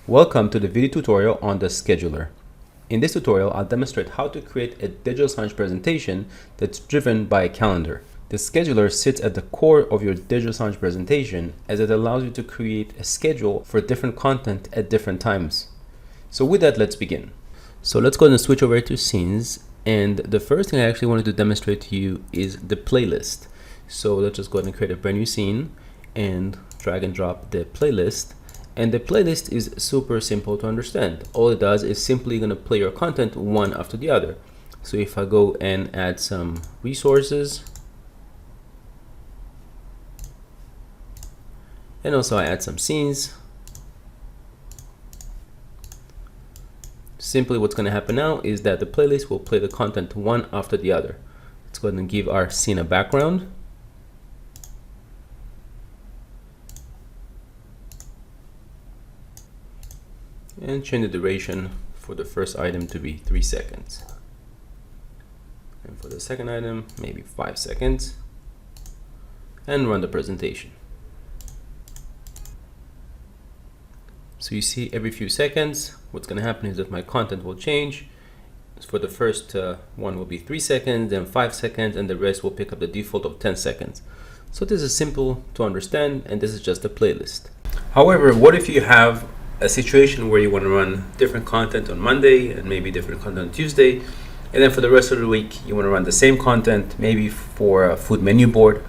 Welcome to the video tutorial on the scheduler. In this tutorial, I'll demonstrate how to create a digital signage presentation that's driven by a calendar. The scheduler sits at the core of your digital signage presentation as it allows you to create a schedule for different content at different times. So with that, let's begin. So let's go ahead and switch over to scenes. And the first thing I actually wanted to demonstrate to you is the playlist. So let's just go ahead and create a brand new scene and drag and drop the playlist. And the playlist is super simple to understand. All it does is simply going to play your content one after the other. So if I go and add some resources, and also I add some scenes, simply what's going to happen now is that the playlist will play the content one after the other. Let's go ahead and give our scene a background. And change the duration for the first item to be 3 seconds. And for the second item, maybe 5 seconds. And run the presentation. So you see every few seconds, what's going to happen is that my content will change. For the first one will be 3 seconds, then 5 seconds, and the rest will pick up the default of 10 seconds. So this is simple to understand, and this is just a playlist. However, what if you have a situation where you want to run different content on Monday and maybe different content on Tuesday, and then for the rest of the week you want to run the same content, maybe for a food menu board?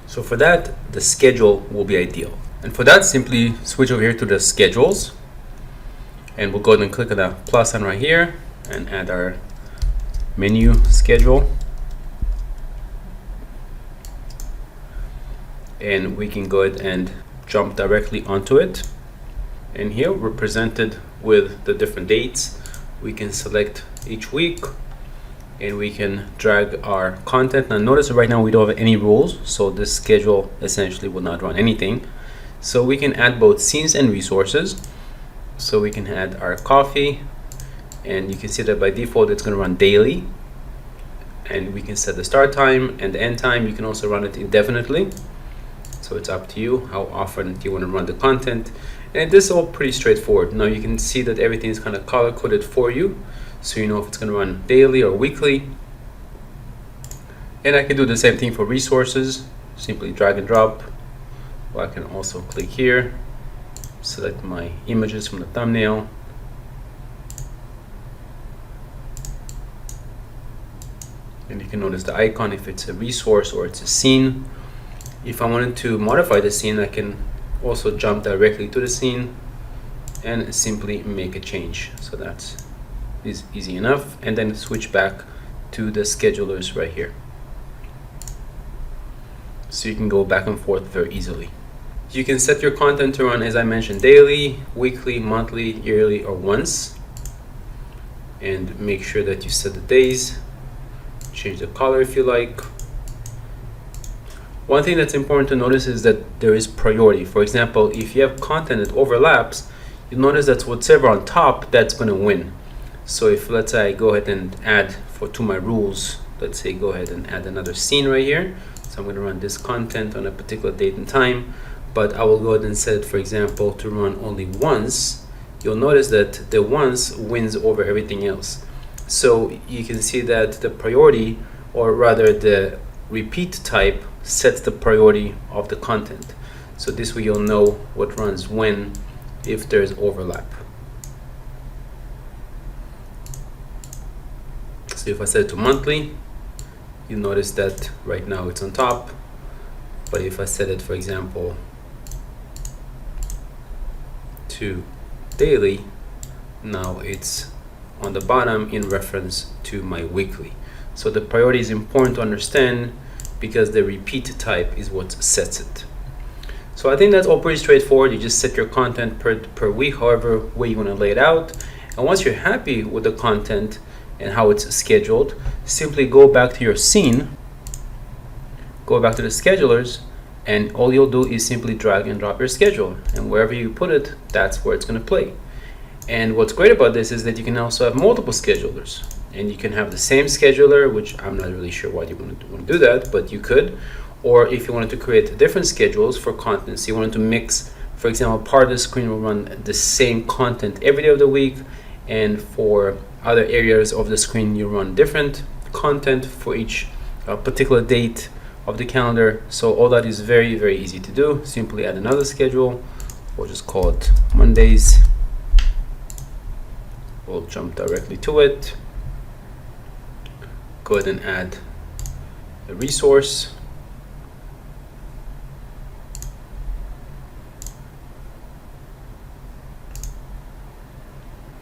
So for that, the schedule will be ideal. And for that, simply switch over here to the schedules, and we'll go ahead and click on the plus sign right here and add our menu schedule. And we can go ahead and jump directly onto it. And here we're presented with the different dates. We can select each week and we can drag our content. Now notice that right now we don't have any rules, so this schedule essentially will not run anything. So we can add both scenes and resources. So we can add our coffee, and you can see that by default it's going to run daily. And we can set the start time and the end time. You can also run it indefinitely. So it's up to you how often you want to run the content. And this is all pretty straightforward. Now you can see that everything is kind of color coded for you, so you know if it's going to run daily or weekly. And I can do the same thing for resources. Simply drag and drop. Or I can also click here, select my images from the thumbnail. And you can notice the icon if it's a resource or it's a scene. If I wanted to modify the scene, I can also jump directly to the scene and simply make a change. So that is easy enough, and then switch back to the schedulers right here. So you can go back and forth very easily. You can set your content to run, as I mentioned, daily, weekly, monthly, yearly, or once. And make sure that you set the days, change the color if you like. One thing that's important to notice is that there is priority. For example, if you have content that overlaps, you'll notice that whatever on top, that's going to win. So if, let's say, I go ahead and add to my rules, let's say go ahead and add another scene right here. So I'm going to run this content on a particular date and time, but I will go ahead and set it, for example, to run only once. You'll notice that the once wins over everything else. So you can see that the priority, or rather the repeat type, sets the priority of the content. So this way you'll know what runs when if there's overlap. So if I set it to monthly, you notice that right now it's on top. But if I set it, for example, to daily, now it's on the bottom in reference to my weekly. So the priority is important to understand, because the repeat type is what sets it. So I think that's all pretty straightforward. You just set your content per week, however way you want to lay it out. And once you're happy with the content and how it's scheduled, simply go back to your scene, go back to the schedulers, and all you'll do is simply drag and drop your schedule. And wherever you put it, that's where it's going to play. And what's great about this is that you can also have multiple schedulers. And you can have the same scheduler, which I'm not really sure why you want to do that, but you could. Or if you wanted to create different schedules for content, so you wanted to mix For example, part of the screen will run the same content every day of the week, and for other areas of the screen you run different content for each particular date of the calendar. So all that is very, very easy to do. Simply add another schedule. We'll just call it Mondays. We'll jump directly to it. Go ahead and add a resource.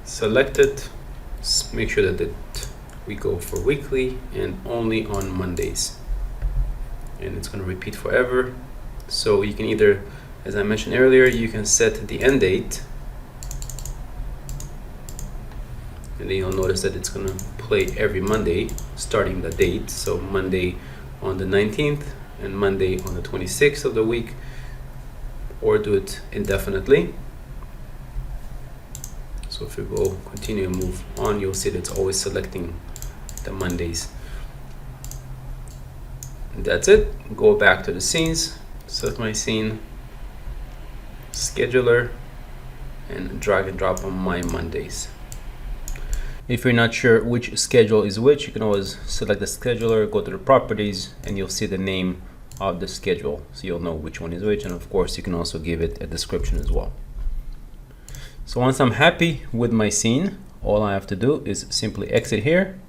Select it. Make sure that we go for weekly and only on Mondays. And it's going to repeat forever. So you can either, as I mentioned earlier, you can set the end date. And then you'll notice that it's going to play every Monday starting the date. So Monday on the 19th and Monday on the 26th of the week, or do it indefinitely. So if you go continue and move on, you'll see that it's always selecting the Mondays. And that's it. Go back to the scenes, select my scene, scheduler, and drag and drop on my Mondays. If you're not sure which schedule is which, you can always select the scheduler, go to the properties, and you'll see the name of the schedule. So you'll know which one is which, and of course you can also give it a description as well. So once I'm happy with my scene, all I have to do is simply exit here.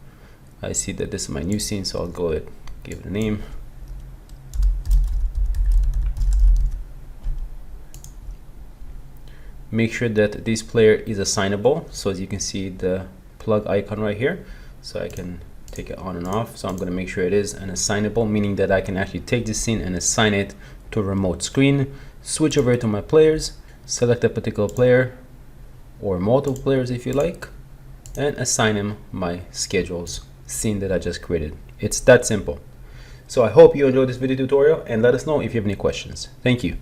I see that this is my new scene, so I'll go ahead, give it a name. Make sure that this player is assignable. So as you can see the plug icon right here, so I can take it on and off. So I'm going to make sure it is an assignable, meaning that I can actually take this scene and assign it to a remote screen, switch over to my players, select a particular player or multiple players if you like, and assign him my schedules scene that I just created. It's that simple. So I hope you enjoyed this video tutorial, and let us know if you have any questions. Thank you.